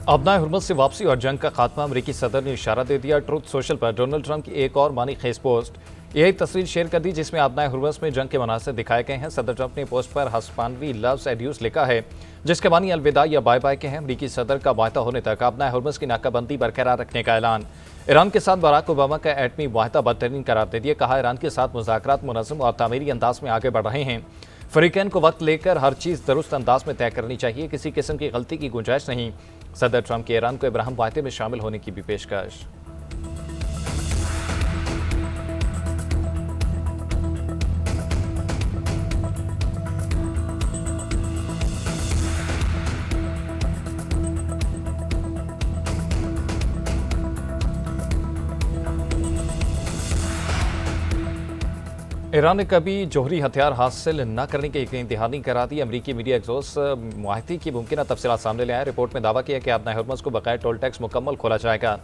अपना हुर्मत से वापसी और जंग का खात्मा, अमरीकी सदर ने इशारा दे दिया। ट्रुथ सोशल पर डोनाल्ड ट्रंप की एक और मानी खेज पोस्ट यही तस्वीर शेयर कर दी जिसमें अपना हुर्मत में जंग के मनासिर दिखाए गए हैं। सदर ट्रंप ने पोस्ट पर हस्पानवी लव्स एड्यूस लिखा है जिसके मानी अलविदा या बाय बाय के हैं। अमरीकी सदर का वायदा होने तक अपना हुर्मत की नाकाबंदी बरकरार रखने का ऐलान। ईरान के साथ बराक ओबामा का एटमी वायदा बदतरीन करार दे दिया। कहा ईरान के साथ मुज़ाकरात मुनज़्ज़म और तामीरी अंदाज में आगे बढ़ रहे हैं। फरीकैन को वक्त लेकर हर चीज़ दुरुस्त अंदाज में तय करनी चाहिए, किसी किस्म की गलती की गुंजाइश नहीं। सदर ट्रंप की ईरान को इब्राहिम वायदे में शामिल होने की भी पेशकश। ईरान ने कभी जौहरी हथियार हासिल न करने की यकीन दहानी करा दी। अमरीकी मीडिया एक्सोस माहिती की मुमकिन तफसीलात सामने ले आए। रिपोर्ट में दावा किया कि अपना हुर्मस को बकाया टोल टैक्स मुकम्मल खोला जाएगा।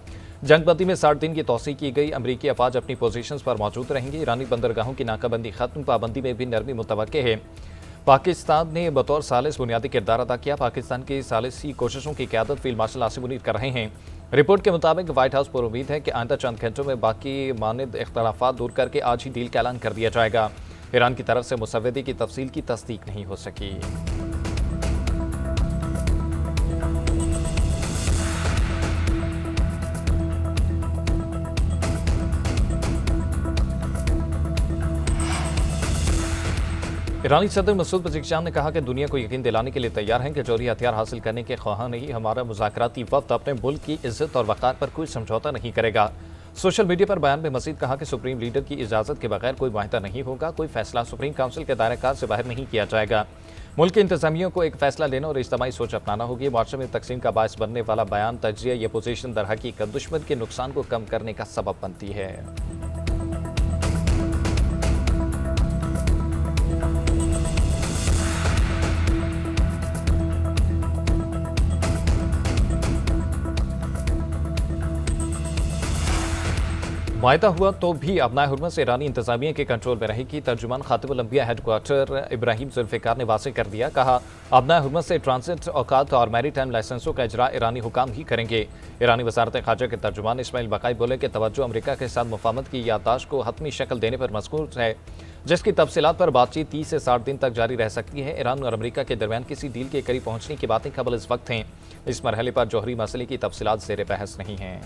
जंगबंदी में 60 दिन की तोसी की गई। अमरीकी अफवाज अपनी पोजीशंस पर मौजूद रहेंगे। ईरानी बंदरगाहों की नाकाबंदी खत्म, पाबंदी में भी नरमी मुतवक्के है। पाकिस्तान ने बतौर सालिस बुनियादी किरदार अदा किया। पाकिस्तान की सालिसी कोशिशों की क़यादत फील्ड मार्शल आसिम मुनीर कर रहे हैं। रिपोर्ट के मुताबिक व्हाइट हाउस पर उम्मीद है कि आइंदा चंद घंटों में बाकी मानिद इख्तलाफात दूर करके आज ही डील का ऐलान कर दिया जाएगा। ईरान की तरफ से मुसव्वदे की तफसील की तस्दीक नहीं हो सकी। ईरानी सदर मसूद पज़ेश्कियान ने कहा कि दुनिया को यकीन दिलाने के लिए तैयार हैं कि जौहरी हथियार हासिल करने के ख्वाह नहीं। हमारा मुज़ाकराती वक्त अपने मुल्क की इज्जत और वक़ार पर कोई समझौता नहीं करेगा। सोशल मीडिया पर बयान में मजीद कहा कि सुप्रीम लीडर की इजाज़त के बगैर कोई माहिदा नहीं होगा। कोई फैसला सुप्रीम काउंसिल के दायरे कार से बाहर नहीं किया जाएगा। मुल्क की इंतजामिया को एक फैसला लेना और इज्तिमाई सोच अपनाना होगी। मार्शल में तकसीम का बायस बनने वाला बयान तजिया यह पोजीशन दर हकीकत दुश्मन के नुकसान को कम करने का सबब बनती है। वायदा हुआ तो भी अपना हुर्मत से ईरानी इंतजामिया के कंट्रोल में रहेगी। तर्जुमान खातिमुल अंबिया हेडक्वार्टर इब्राहिम जुल्फिकार ने वाज़ेह कर दिया। कहा अपना हुर्मत से ट्रांजिट औकात और मैरी टाइम लाइसेंसों का इजरा ईरानी हुकाम ही करेंगे। ईरानी वजारत खारजा के तर्जुमान इस्माइल बकाई बोले कि तवज्जो अमरीका के साथ मुफाहमत की याददाश्त को हतमी शक्ल देने पर मज़कूर है, जिसकी तफसीलात पर बातचीत 30 से 60 दिन तक जारी रह सकती है। ईरान और अमरीका के दरमियान किसी डील के करीब पहुंचने की बातें कबल इस वक्त हैं। इस मरहले पर जौहरी मसले की तफसीलात ज़ेर बहस नहीं हैं।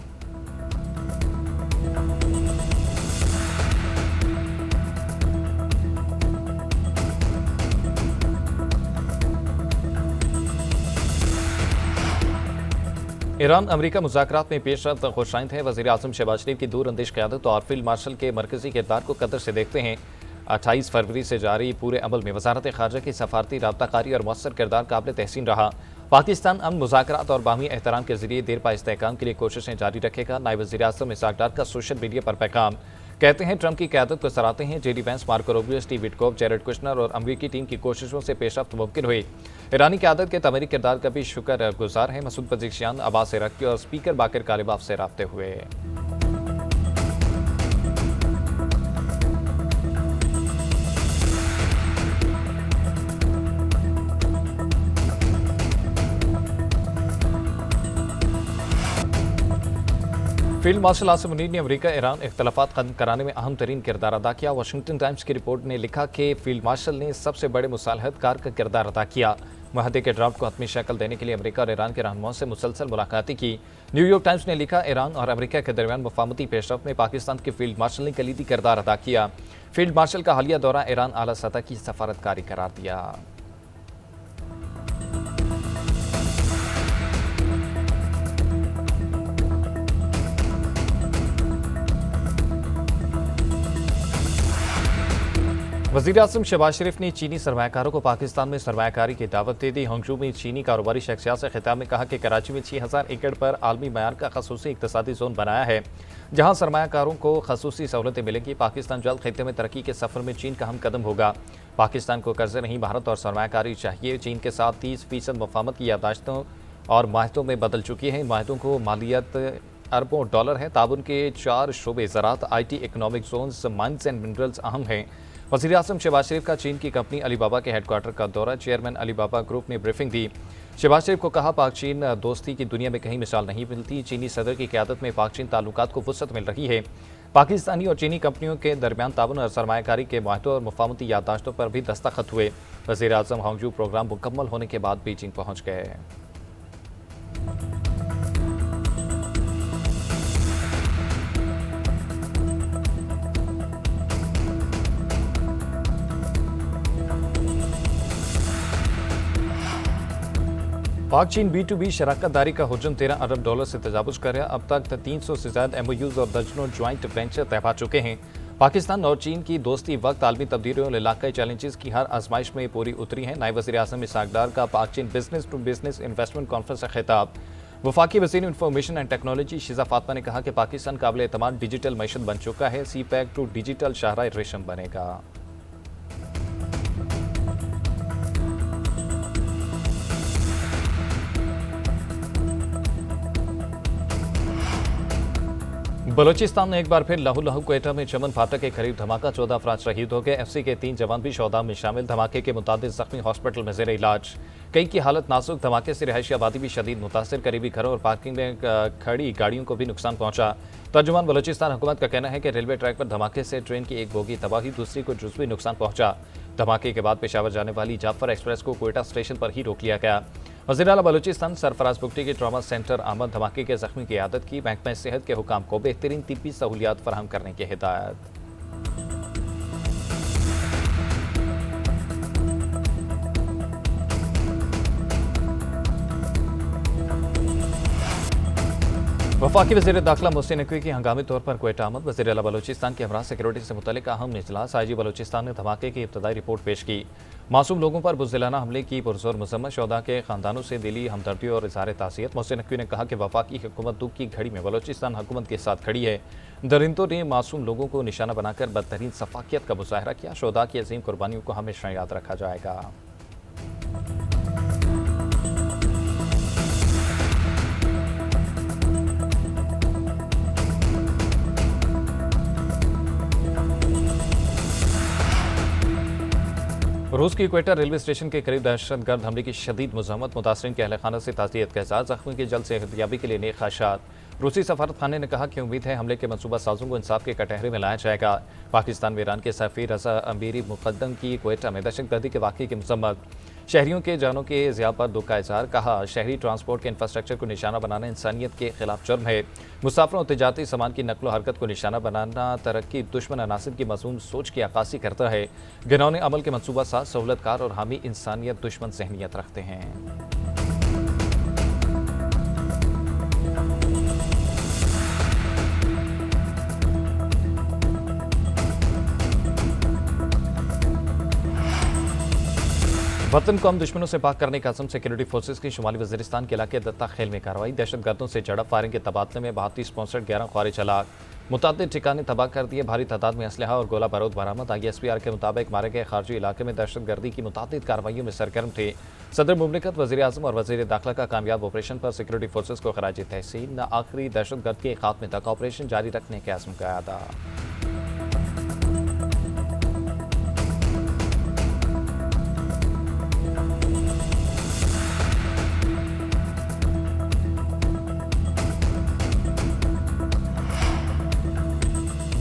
ईरान अमरीका मुज़ाकरात में पेशरफ्त खुशाइंद है। वज़ीर आज़म शहबाज शरीफ की दूर अंदेश क़यादत और फील्ड मार्शल के मरकज़ी किरदार को कदर से देखते हैं। 28 फरवरी से जारी पूरे अमल में वज़ारत ख़ारजा की सफारती राब्ताकारी और मौसर किरदार काबिल तहसीन रहा। पाकिस्तान अमन मुज़ाकरात और बाहमी एहतराम के जरिए देर पा इस्तेहकाम के लिए कोशिशें जारी रखेगा। नायब वज़ीर आज़म इसहाक़ डार का सोशल मीडिया पर पैगाम। कहते हैं ट्रंप की क़यादत को सराहते हैं। JD Vance, Marco Rubio, Steve Witkoff, Jared Kushner और अमरीकी टीम की कोशिशों से पेशरफ्त मुमकिन हुई। ईरानी क़यादत के तमीरी किरदार का भी शुक्र गुजार है। मसूद पज़ेश्कियान, अब्बास अराक्ची और स्पीकर बाकिर कालिबाफ से राब्ते हुए। फील्ड मार्शल आसिम मुनीर ने अमरीका ईरान इख्तलाफात खत्म कराने में अहम तरीन किरदार अदा किया। वाशिंगटन टाइम्स की रिपोर्ट ने लिखा कि फील्ड मार्शल ने सबसे बड़े मुसालहतकार का किरदार अदा किया। मुआहदे के ड्राफ्ट को हतमी शक्ल देने के लिए अमरीका और ईरान के रहनुमाओं से मुसलसल मुलाकातें की। न्यूयॉर्क टाइम्स ने लिखा ईरान और अमरीका के दरमियान मुफाहमती पेशरफ्त में पाकिस्तान के फील्ड मार्शल ने कलीदी किरदार अदा किया। फील्ड मार्शल का हालिया दौरा ईरान आला सतह की सफारतकारी करार दिया। वज़ीर आज़म शहबाज शरीफ ने चीनी सरमायाकारों को पाकिस्तान में सरमायाकारी की दावत दे दी। हंगझू में चीनी कारोबारी शख्सियात से खिताब में कहा कि कराची में 6000 एकड़ पर आलमी मयार का खसूसी इक़्तिसादी जोन बनाया है, जहां सरमायाकारों को खसूसी सहूलतें मिलेंगी। पाकिस्तान जल्द खित्ते में तरक्की के सफ़र में चीन का हम कदम होगा। पाकिस्तान को कर्जे नहीं, भारत और सरमायाकारी चाहिए। चीन के साथ 30% मुफाहमत की यादाश्तों और माहदों में बदल चुकी है। इन माहदों को मालियत अरबों डॉलर है। ताउन के 4 शोबे ज़राअत, IT, economic zones, mines and minerals अहम हैं। वज़ीर आज़म शहबाज शरीफ का चीन की कंपनी अलीबाबा के हेडक्वार्टर का दौरा। चेयरमैन अलीबाबा ग्रुप ने ब्रीफिंग दी। शहबाज शरीफ को कहा, पाक चीन दोस्ती की दुनिया में कहीं मिसाल नहीं मिलती। चीनी सदर की क़यादत में पाक चीन ताल्लुकात को वुसअत मिल रही है। पाकिस्तानी और चीनी कंपनियों के दरमियान ताउन और सरमायाकारी के माहदों और मुफाहमती याददाश्तों पर भी दस्तखत हुए। वज़ीर आज़म हांगजू प्रोग्राम मुकम्मल होने के बाद बीजिंग पहुँच गए। पाक चीन B2B शराकत दारी का हुजम $13 अरब से तजावुज कर रहा। अब तक 300 से ज्यादा MOUs और दर्जनों ज्वाइंट वेंचर तय पा चुके हैं। पाकिस्तान और चीन की दोस्ती वक्त आलमी तब्दीलियों और इलाकाई चैलेंजेस की हर आजमाइश में पूरी उतरी है। नायब वज़ीर आज़म इसहाक डार का पाक चीन business to business investment conference से खिताब। वफाकी वज़ीर information and technology Shiza Fatima ने कहा कि पाकिस्तान काबिल एतमाद डिजिटल मईशत बन चुका है। CPEC टू डिजिटल शाहराह रेशम बनेगा। बलोचिस्तान में एक बार फिर लहू लहू क्वेटा में चमन फाटक के करीब धमाका, 14 अफराद शहीद हो गए। FC के 3 जवान भी शोहदा में शामिल। धमाके के मुताबिक जख्मी हॉस्पिटल में ज़ेर इलाज, कई की हालत नाजुक। धमाके से रिहायशी आबादी भी शदीद मुतासिर, करीबी घरों और पार्किंग में खड़ी गाड़ियों को भी नुकसान पहुंचा। तर्जुमान बलोचिस्तान हुकूमत का कहना है कि रेलवे ट्रैक पर धमाके से ट्रेन की एक बोगी तबाह हुई, दूसरी को जुज़वी नुकसान पहुंचा। धमाके के बाद पेशावर जाने वाली जाफर एक्सप्रेस को क्वेटा स्टेशन पर ही रोक लिया गया। वज़ीर आला बलूचिस्तान सरफराज बुगटी के ट्रॉमा सेंटर आमद धमाके के जख्मी की आदत की। महकमा सेहत के हुकाम को बेहतरीन तिब्बी सहूलियात फराहम करने की हिदायत। वफाकी वज़ीर दाखिला मोहसिन नकवी की हंगामी तौर पर क्वेटा आमद। वज़ीर आला बलूचिस्तान के हमरा सिक्योरिटी से मुतल्लिक़ अहम इजलास। IG बलूचिस्तान ने धमाके की इब्तदाई रिपोर्ट पेश की। मासूम लोगों पर बुज़दिलाना हमले की पुरज़ोर मज़म्मत। शोहदा के ख़ानदानों से दिली हमदर्दी और इज़हार ताज़ियत। मोहसिन नकवी ने कहा कि वफाकी हुकूमत दुख की घड़ी में बलूचिस्तान हुकूमत के साथ खड़ी है। दरिंदों ने मासूम लोगों को निशाना बनाकर बदतरीन सफाकियत का मुजाहरा किया। शोहदा की अजीम कुर्बानियों को हमेशा याद रखा जाएगा। रूस की क्वेटा रेलवे स्टेशन के करीब दहशतगर्द हमले की शदीद मुज़ाहमत। मुतासरीन के अहल खाना से ताज़ियत के साथ जख्मी की जल्द सेहतयाबी के लिए नेक ख़्वाहिशात। रूसी सफारत खाने ने कहा कि उम्मीद है हमले के मनसूबा साजों को इंसाफ के कटहरे में लाया जाएगा। पाकिस्तान में ईरान के सफ़ीर रज़ा अमीरी मुक़द्दम की क्वेटा में दहशतगर्दी के वाक़े की मज़म्मत। शहरियों के जानों के ज़िया पर दुख का इज़हार। कहा, शहरी ट्रांसपोर्ट के इंफ्रास्ट्रक्चर को निशाना बनाना इंसानियत के खिलाफ जुर्म है। मुसाफिरों और तिजारती सामान की नकलो हरकत को निशाना बनाना तरक्की दुश्मन अनासिर की मज़मूम सोच की अक्कासी करता है। घिनौने अमल के मनसूबा साज सहूलतकार और हामी इंसानियत दुश्मन ज़हनियत रखते हैं। वतन को हम दुश्मनों से पाक करने का अज़म। सिक्योरिटी फोर्सेज की शुमाली वज़ीरिस्तान के इलाके दत्ता खेल में कार्रवाई। दहशतगर्दों से झड़प, फायरिंग के तबादले में 32 स्पॉन्सर्ड 11 ख्वारिज हलाक। मुतअद्दिद ठिकाने तबाह कर दिए। भारी तादाद में असलहा और गोला बारूद बरामद। ISPR के मुताबिक मारे गए खारजी इलाके में दहशतगर्दी की मुतअद्दिद कार्रवाइयों में सरगर्म थे। सदर मुमलिकत, वज़ीर आज़म और वज़ीर दाखिला का कामयाब ऑपरेशन पर सिक्योरिटी फोर्सेज को खराज तहसीन। आखिरी दहशतगर्द के खात्मे तक ऑपरेशन जारी रखने के आज़म का अदा।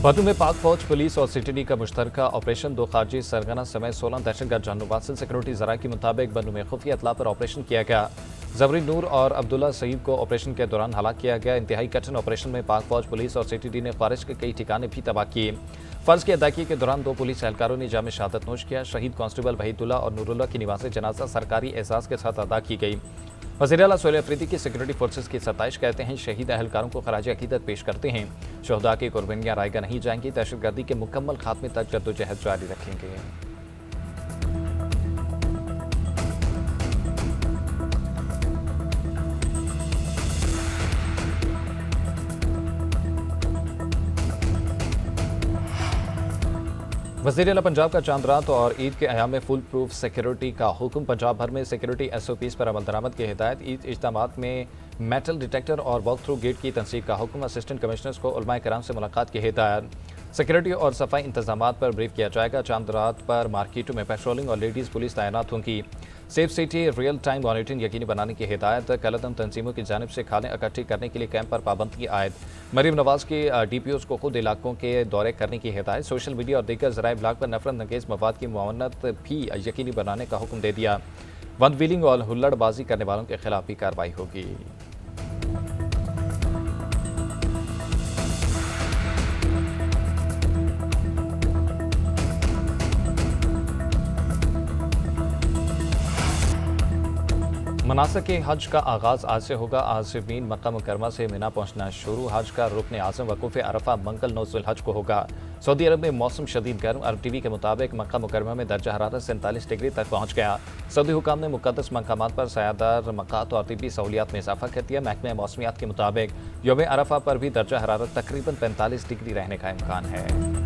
बदू में पाक फौज, पुलिस और CTD का मुश्तरका ऑपरेशन। 2 खारजी सरगना समेत 16 दहशतगर्द जानलेवा। सिक्योरिटी ज़राए के मुताबिक बन्नू में खुफिया इत्तला पर ऑपरेशन किया गया। जबरी नूर और अब्दुल्ला सईद को ऑपरेशन के दौरान हलाक किया गया। इंतहाई कठिन ऑपरेशन में पाक फौज, पुलिस और CTD ने ख्वारिज के कई ठिकाने भी तबाह किए। फ़र्ज की अदायगी के दौरान 2 पुलिस एहलकारों ने जाम शहादत नोश किया। शहीद कांस्टेबल वहीदुल्ला और नूरुल्लाह की निवाज़ जनाजा सरकारी एजाज़ के साथ अदा की गई। वज़ीर आला सोहेल अफरीदी की सिक्योरिटी फोर्सेज की सताइश करते हैं। शहीद एहलकारों को खराज अकीदत पेश करते हैं। शोहदा की कुर्बानियाँ रायगा नहीं जाएंगी। दहशतगर्दी के मुकम्मल खात्मे तक जद्दोजहद जारी रखेंगे। वज़ीर आला पंजाब का चांद रात और ईद के अयाम में फुल प्रूफ सिक्योरिटी का हुक्म। पंजाब भर में सिक्योरिटी SOPs पर अमल दरामद की हिदायत। ईद इज्तिमात में मेटल डिटेक्टर और वॉक थ्रू गेट की तनसीब का हुक्म। असिस्टेंट कमिश्नर्स को उलमाए कराम से मुलाकात की हिदायत। सिक्योरिटी और सफाई इंतजाम पर ब्रीफ किया जाएगा। चांद रात पर मार्केटों में पेट्रोलिंग और लेडीज़ पुलिस तैनात होंगी। Safe city real time monitoring यकीनी बनाने की हिदायत। कलअदम तंजीमों की जानिब से खाने इकट्ठी करने के लिए कैंप पर पाबंदी आयद। मरीम नवाज के DPOs को खुद इलाकों के दौरे करने की हिदायत। सोशल मीडिया और दीगर ज़राए ब्लॉग पर नफरत अंगेज मवाद की मुआवनत भी यकीनी बनाने का हुक्म दे दिया। वन व्हीलिंग और हुल्लड़बाजी करने वालों के खिलाफ भी कार्रवाई होगी। मनासिक के हज का आगाज़ आज से होगा। आज़मीन मक्का मुकरमा से मिना पहुंचना शुरू। हज का रुकन आज़म वकूफ़ अरफा मंगल 9 ज़ुल्हज को होगा। सऊदी अरब में मौसम शदीद गर्म। अरब TV के मुताबिक मक्का मुकरमा में दर्जा हरारत 47 डिग्री तक पहुँच गया। सऊदी हुकाम ने मुक़द्दस मकामात पर सायादार मकात और तिब्बी सहूलियात में इजाफा कर दिया। महकमे मौसमियात के मुताबिक यौम अरफा पर भी दर्जा हरारत तकरीबन 45 डिग्री रहने का इम्कान है।